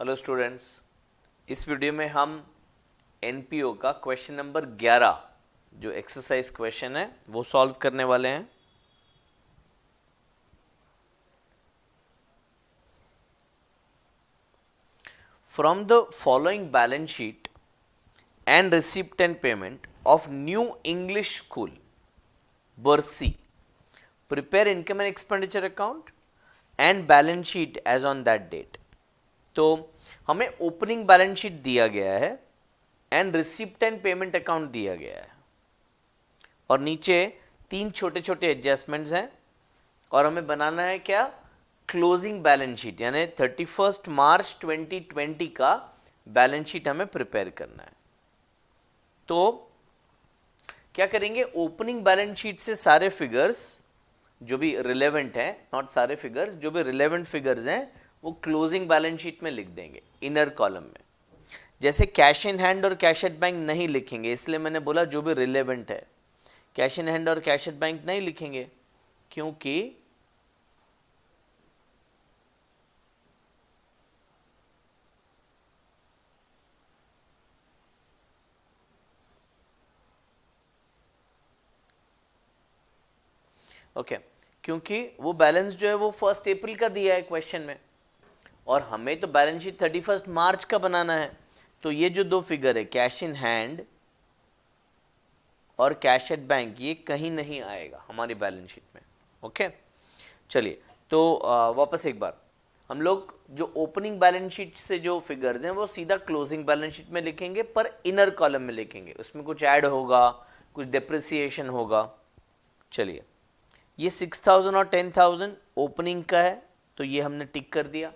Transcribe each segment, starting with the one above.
Hello students, इस video में हम एनपीओ का क्वेश्चन नंबर 11 जो एक्सरसाइज क्वेश्चन है वो सॉल्व करने वाले हैं। From the following balance sheet and receipt and payment of new English school Barshi, prepare income and expenditure account and balance sheet as on that date. तो हमें opening balance sheet दिया गया है and receipt and payment account दिया गया है और नीचे तीन छोटे छोटे एडजस्टमेंट्स हैं और हमें बनाना है क्या, क्लोजिंग बैलेंस शीट, यानी 31 मार्च 2020 का बैलेंस शीट हमें प्रिपेयर करना है। तो क्या करेंगे, ओपनिंग बैलेंस शीट से सारे फिगर्स जो भी रिलेवेंट हैं, नॉट सारे फिगर्स, जो भी रिलेवेंट फिगर्स हैं वो क्लोजिंग बैलेंस शीट में लिख देंगे इनर कॉलम में। जैसे कैश इन हैंड और कैश एट बैंक नहीं लिखेंगे, इसलिए मैंने बोला जो भी रिलेवेंट है। कैश इन हैंड और कैश एट बैंक नहीं लिखेंगे क्योंकि क्योंकि वो बैलेंस जो है वो 1 अप्रैल का दिया है क्वेश्चन में और हमें तो बैलेंस शीट 31 मार्च का बनाना है। तो ये जो दो फिगर है कैश इन हैंड और कैश एट बैंक, ये कहीं नहीं आएगा हमारी बैलेंस शीट में। ओके, चलिए तो वापस एक बार हम लोग जो ओपनिंग बैलेंस शीट से जो फिगर्स हैं वो सीधा क्लोजिंग बैलेंस शीट में लिखेंगे, पर इनर कॉलम में लिखेंगे, उसमें कुछ ऐड होगा, कुछ डिप्रिसिएशन होगा। चलिए, ये 6000 और 10,000 ओपनिंग का है तो ये हमने टिक कर दिया।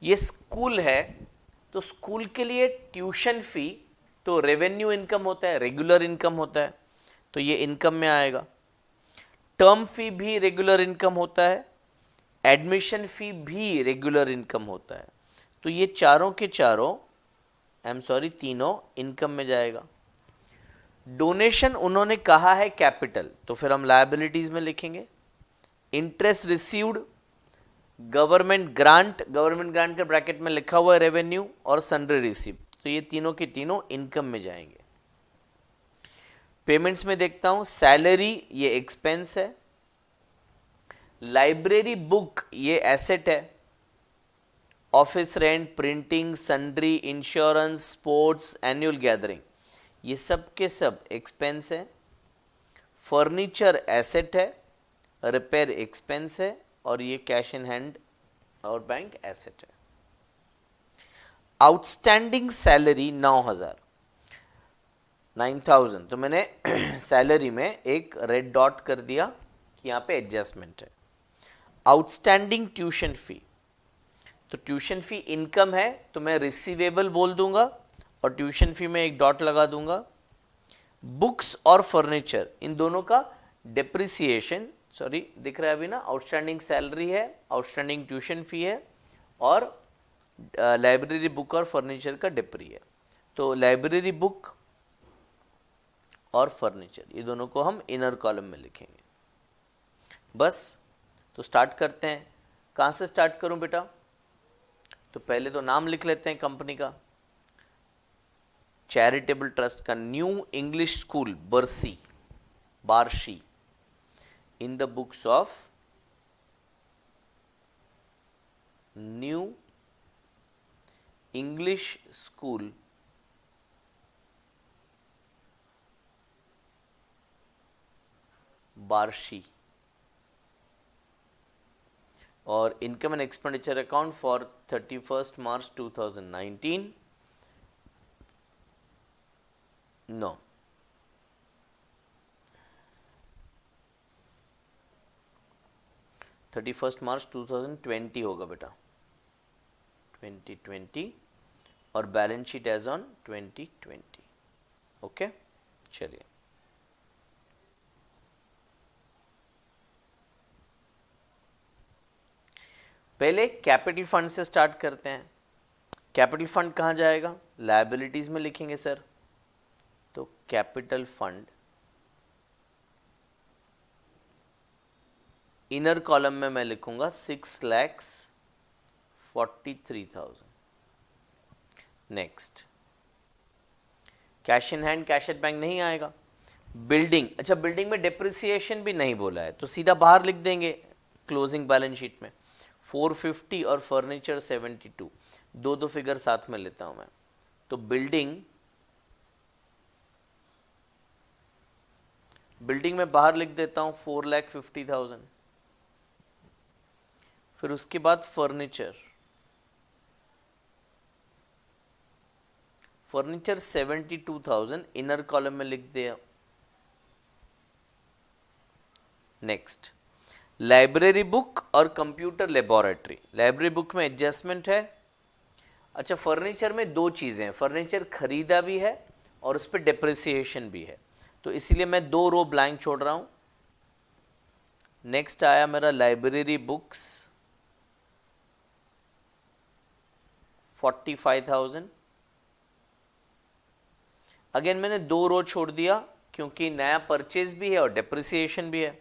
ये स्कूल है तो स्कूल के लिए ट्यूशन फी तो रेवेन्यू इनकम होता है, रेगुलर इनकम होता है, तो ये इनकम में आएगा। टर्म फी भी रेगुलर इनकम होता है, एडमिशन फी भी रेगुलर इनकम होता है, तो ये चारों के चारों तीनों इनकम में जाएगा। डोनेशन उन्होंने कहा है कैपिटल, तो फिर हम लायबिलिटीज में लिखेंगे। इंटरेस्ट रिसीव्ड, गवर्नमेंट ग्रांट के ब्रैकेट में लिखा हुआ है रेवेन्यू, और सन्ड्री रिसीव, तो ये तीनों के तीनों इनकम में जाएंगे। पेमेंट्स में देखता हूं, सैलरी ये एक्सपेंस है, लाइब्रेरी बुक ये एसेट है, office rent, printing, sundry, insurance, sports, annual gathering ये सब के सब एक्सपेंस है। फर्नीचर एसेट है, रिपेयर एक्सपेंस है, और ये कैश इन हैंड और बैंक एसेट है। आउटस्टैंडिंग सैलरी 9,000, तो मैंने सैलरी में एक रेड डॉट कर दिया कि यहाँ पे एडजस्टमेंट है। आउटस्टैंडिंग ट्यूशन फी, तो ट्यूशन फी इनकम है तो मैं रिसीवेबल बोल दूंगा और ट्यूशन फी में एक डॉट लगा दूंगा। बुक्स और फर्नीचर इन दोनों का डिप्रिसिएशन, सॉरी दिख रहा है अभी ना, आउटस्टैंडिंग सैलरी है, आउटस्टैंडिंग ट्यूशन फी है, और लाइब्रेरी बुक और फर्नीचर का डिप्री है। तो लाइब्रेरी बुक और फर्नीचर ये दोनों को हम इनर कॉलम में लिखेंगे। बस, तो स्टार्ट करते हैं। कहाँ से स्टार्ट करूं बेटा? तो पहले तो नाम लिख लेते हैं कंपनी का, चैरिटेबल ट्रस्ट का new English school Barshi in the books of New English School Barshi, और income and expenditure account for 31 March 2019 no, 31 March 2020 होगा बेटा, 2020, और balance sheet as on 2020। Okay, चलिए पहले कैपिटल फंड से स्टार्ट करते हैं। कैपिटल फंड कहाँ जाएगा? लायबिलिटीज में लिखेंगे सर, तो कैपिटल फंड इनर कॉलम में मैं लिखूंगा 6,40,000 43,000। Next, cash in hand cash at bank नहीं आएगा। बिल्डिंग, अच्छा बिल्डिंग में डिप्रिसिएशन भी नहीं बोला है तो सीधा बाहर लिख देंगे क्लोजिंग बैलेंस शीट में 450 और फर्नीचर 72, दो दो फिगर साथ में लेता हूं मैं। तो बिल्डिंग में बाहर लिख देता हूं 4,50,000। फिर उसके बाद फर्नीचर 72,000 इनर कॉलम में लिख दिया। नेक्स्ट, लाइब्रेरी बुक और कंप्यूटर लेबोरेटरी। लाइब्रेरी बुक में एडजस्टमेंट है। अच्छा, फर्नीचर में दो चीजें हैं, फर्नीचर खरीदा भी है और उस पर डिप्रिसिएशन भी है, तो इसीलिए मैं दो रो ब्लैंक छोड़ रहा हूं। नेक्स्ट आया मेरा लाइब्रेरी बुक्स 45,000। अगेन मैंने दो रो छोड़ दिया क्योंकि नया परचेज भी है और डिप्रिसिएशन भी है।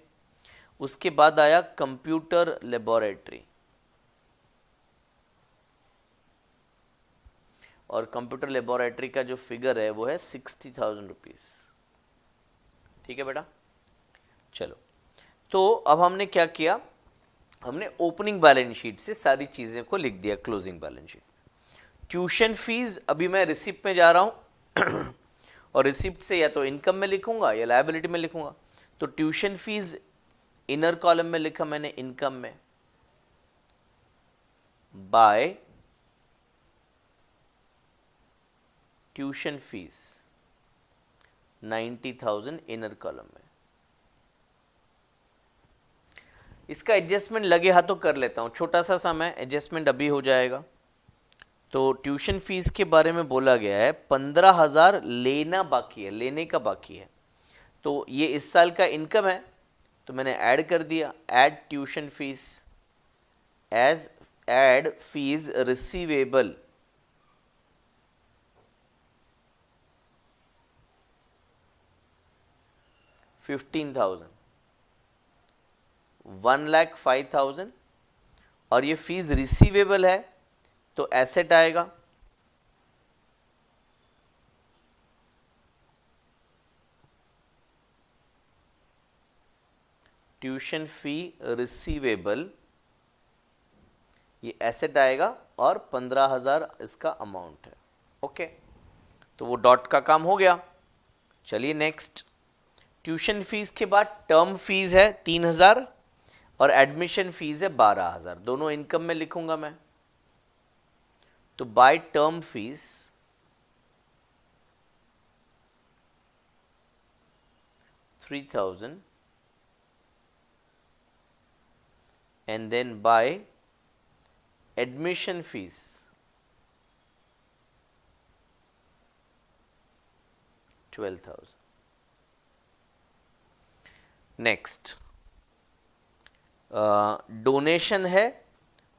उसके बाद आया कंप्यूटर लेबोरेटरी, और कंप्यूटर लेबोरेटरी का जो फिगर है वो है 60,000 रुपीज। ठीक है बेटा, चलो। तो अब हमने क्या किया, हमने ओपनिंग बैलेंस शीट से सारी चीजें को लिख दिया closing balance sheet. Tuition fees अभी मैं रिसिप्ट में जा रहा हूं और रिसिप्ट से या तो इनकम में लिखूंगा या लायबिलिटी में लिखूंगा। तो ट्यूशन फीस इनर कॉलम में लिखा मैंने इनकम में, by tuition fees 90,000 inner column में। इसका एडजस्टमेंट लगे हाथों कर लेता हूं, छोटा सा समय एडजस्टमेंट अभी हो जाएगा। तो ट्यूशन फीस के बारे में बोला गया है 15,000 लेना बाकी है, लेने का बाकी है। तो ये इस साल का इनकम है तो मैंने ऐड कर दिया, add tuition fees as add fees receivable 15,000, 1,05,000 और ये फीस रिसीवेबल है तो एसेट आएगा। ट्यूशन फी रिसीवेबल ये एसेट आएगा और 15,000 इसका अमाउंट है। ओके, तो वो डॉट का काम हो गया। चलिए नेक्स्ट, ट्यूशन फीस के बाद टर्म फीस है 3,000 और एडमिशन फीस है 12,000, दोनों इनकम में लिखूंगा मैं। तो by term fees 3,000 and then by admission fees 12,000। Next, donation है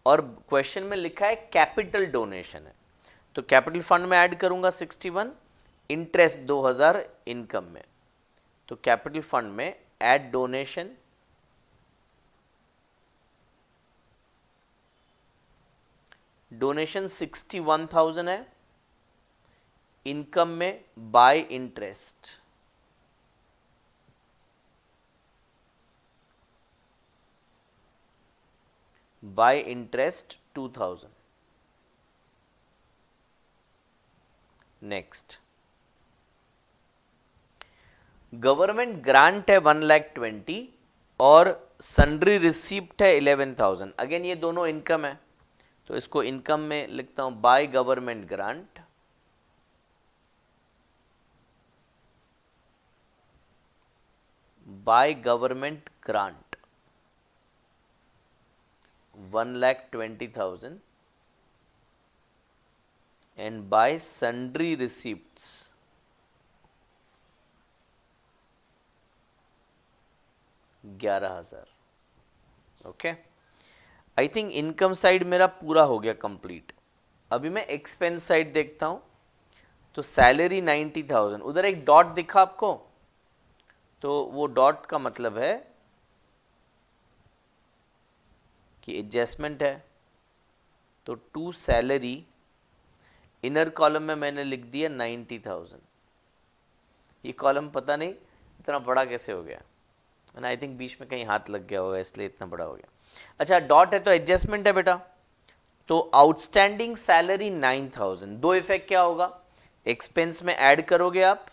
और क्वेश्चन में लिखा है कैपिटल डोनेशन है, तो कैपिटल फंड में ऐड करूंगा 61, इंटरेस्ट 2,000 इनकम में। तो कैपिटल फंड में ऐड डोनेशन, डोनेशन 61,000 है, इनकम में bye interest by interest 2,000। Next, government grant है 1,20,000 और सन्ड्री रिसीप्ट है 11,000। अगेन ये दोनों इनकम है तो इसको इनकम में लिखता हूं, by government grant by government grant 1,20,000 and by sundry receipts 11,000। Okay, I think income side मेरा पूरा हो गया कंप्लीट। अभी मैं एक्सपेंस साइड देखता हूं। तो सैलरी 90,000, उधर एक डॉट दिखा आपको, तो वो डॉट का मतलब है कि एडजस्टमेंट है, तो टू सैलरी, इनर कॉलम में मैंने लिख दिया 90,000। ये कॉलम पता नहीं इतना बड़ा कैसे हो गया, एंड आई थिंक बीच में कहीं हाथ लग गया होगा इसलिए इतना बड़ा हो गया। अच्छा डॉट है तो एडजस्टमेंट है बेटा, तो आउटस्टैंडिंग सैलरी 9,000, दो इफेक्ट क्या होगा, एक्सपेंस में ऐड करोगे आप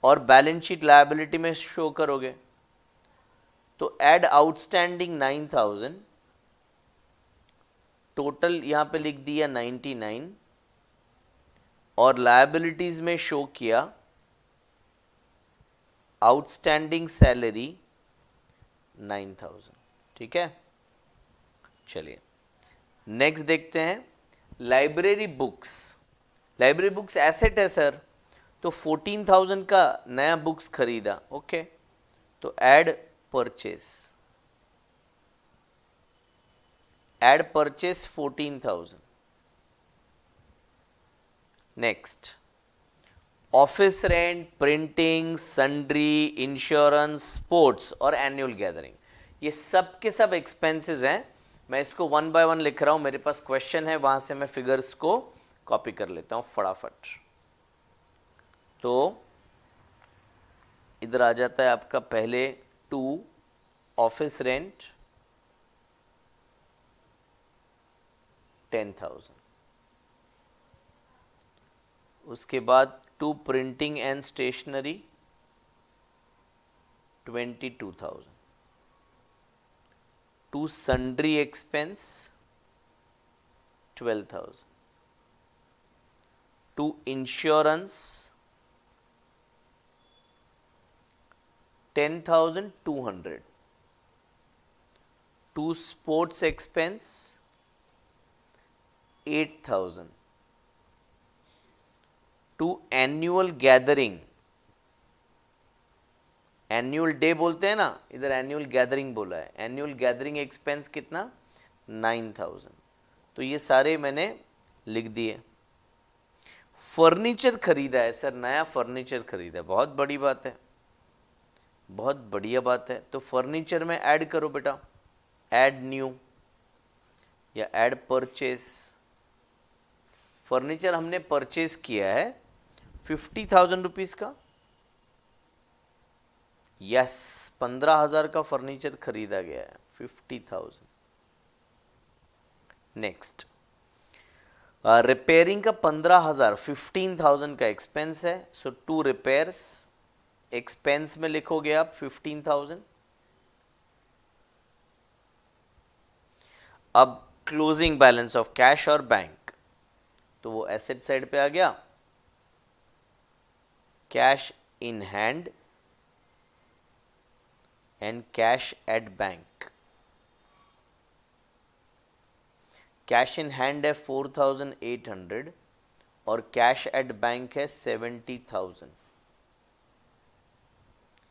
और बैलेंस शीट लायबिलिटी में शो करोगे। तो ऐड आउटस्टैंडिंग 9,000, टोटल यहां पे लिख दिया 99 और लायबिलिटीज में शो किया आउटस्टैंडिंग सैलरी 9,000। ठीक है, चलिए नेक्स्ट देखते हैं library books. Library books asset है सर, तो 14,000 का नया बुक्स खरीदा, ओके, तो add purchase, add purchase 14,000। Next office rent, printing, sundry, insurance, sports और एनुअल गैदरिंग, ये सब के सब एक्सपेंसेस हैं। मैं इसको वन बाय वन लिख रहा हूं, मेरे पास क्वेश्चन है वहां से मैं फिगर्स को कॉपी कर लेता हूं फटाफट। तो इधर आ जाता है आपका पहले टू ऑफिस रेंट 10,000, उसके बाद to printing and stationery 22,000, to sundry expense 12,000, to insurance 10,200, to sports expense 8,000, to annual gathering, annual day बोलते हैं ना, इधर एनुअल गैदरिंग बोला है, एनुअल गैदरिंग एक्सपेंस कितना 9,000। तो ये सारे मैंने लिख दिए। फर्नीचर खरीदा है सर, नया फर्नीचर खरीदा है, बहुत बड़ी बात है, बहुत बढ़िया बात है। तो फर्नीचर में ऐड करो बेटा, ऐड न्यू या ऐड परचेस। फर्नीचर हमने परचेस किया है 50,000 रुपीज का, यस 15,000 का फर्नीचर खरीदा गया है 50,000। नेक्स्ट रिपेयरिंग का 15,000, 15,000 का एक्सपेंस है, सो टू रिपेयर्स एक्सपेंस में लिखोगे आप 15,000। अब क्लोजिंग बैलेंस ऑफ कैश और बैंक, तो वो एसेट साइड पे आ गया, cash in hand and cash at bank. Cash in hand है 4,800 और कैश एट बैंक है 70,000।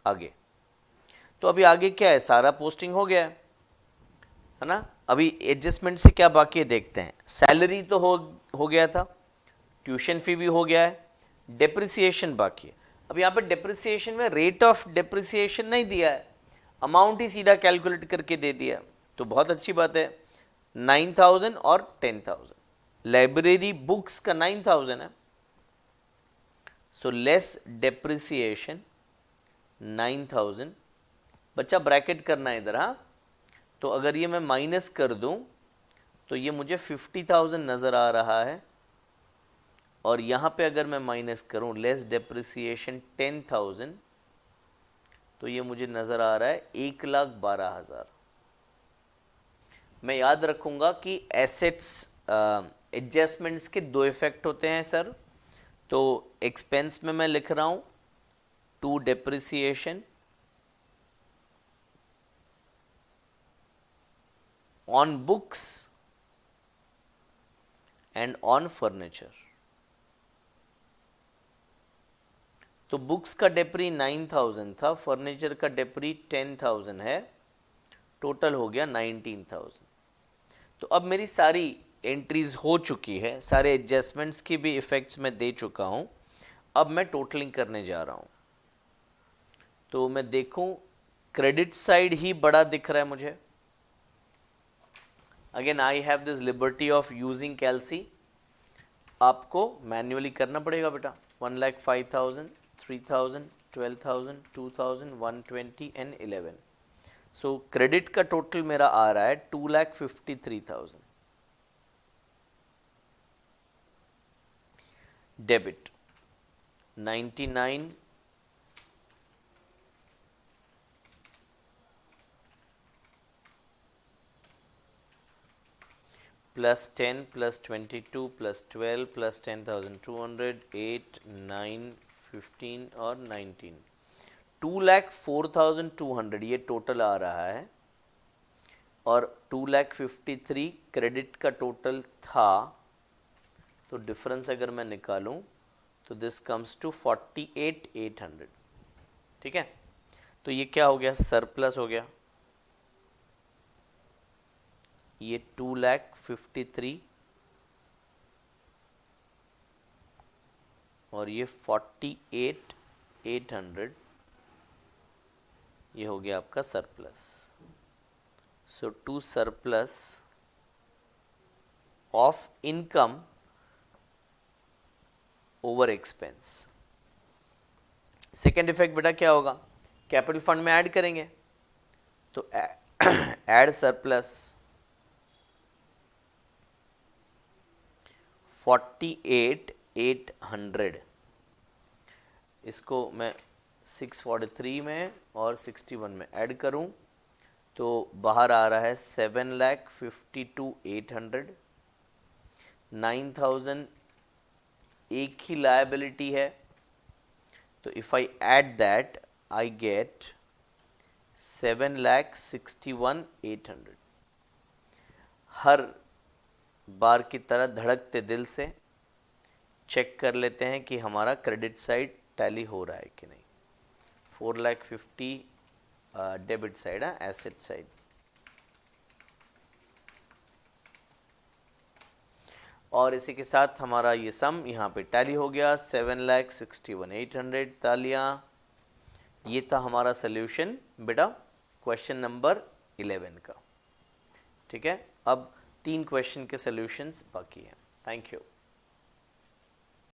आगे तो अभी आगे क्या है, सारा पोस्टिंग हो गया है ना। अभी एडजस्टमेंट से क्या बाकी है देखते हैं। सैलरी तो हो गया था, ट्यूशन फी भी हो गया है, डेप्रिसिएशन बाकी है। अब यहाँ पे डेप्रिसिएशन में रेट ऑफ डेप्रिसिएशन नहीं दिया है, अमाउंट ही सीधा कैलकुलेट करके दे दिया, तो बहुत अच्छी बात है। 9,000 और 10,000, लाइब्रेरी बुक्स का 9,000 है, सो लेस डेप्रिसिएशन 9,000। बच्चा ब्रैकेट करना है इधर, हाँ, तो अगर ये मैं माइनस कर दूं तो ये मुझे 50,000 नजर आ रहा है, और यहां पे अगर मैं माइनस करूं लेस डेप्रिसिएशन 10,000 तो ये मुझे नजर आ रहा है 1,12,000। मैं याद रखूंगा कि एसेट्स एडजस्टमेंट्स के दो इफेक्ट होते हैं सर। तो एक्सपेंस में मैं लिख रहा हूं to depreciation on books and on furniture. तो बुक्स का डेप्री 9,000 था, फर्नीचर का डेप्री 10,000 है, टोटल हो गया 19,000। तो अब मेरी सारी एंट्रीज हो चुकी है, सारे एडजस्टमेंट्स की भी इफेक्ट्स मैं दे चुका हूं। अब मैं टोटलिंग करने जा रहा हूं, तो मैं देखूं क्रेडिट साइड ही बड़ा दिख रहा है मुझे, again I have this liberty of using calci, आपको मैन्युअली करना पड़ेगा बेटा। 1,05,000, 3,000, 12,000, 2,000, 120 एंड 11। सो क्रेडिट का टोटल मेरा आ रहा है 2,53,000। Debit 99 plus 10 plus 22 plus 12 plus 10,200, 8, 9, 15 और 19, 2,04,200 ये टोटल आ रहा है। और 2,53,000 क्रेडिट का टोटल था, तो डिफरेंस अगर मैं निकालूं तो दिस कम्स टू 48,800। ठीक है, तो ये क्या हो गया, सरप्लस हो गया। ये 2,53,000 और ये 48,800, ये हो गया आपका surplus. So to surplus of income over expense. Second effect बेटा क्या होगा, कैपिटल फंड में ऐड करेंगे, तो ऐड सरप्लस 48,800, इसको मैं 643 में और 61 में ऐड करूं तो बाहर आ रहा है 7,52,800। 9,000 एक ही लायबिलिटी है, तो if I add that I get 7,61,800। हर बार की तरह धड़कते दिल से चेक कर लेते हैं कि हमारा क्रेडिट साइड टैली हो रहा है कि नहीं। 4,50,000 डेबिट साइड है, एसेट साइड। और इसी के साथ हमारा ये सम यहाँ पे टैली हो गया 7,61,800। तालियां। ये था हमारा सोल्यूशन बेटा क्वेश्चन नंबर 11 का। ठीक है, अब 3 क्वेश्चन के सोल्यूशंस बाकी हैं। Thank you.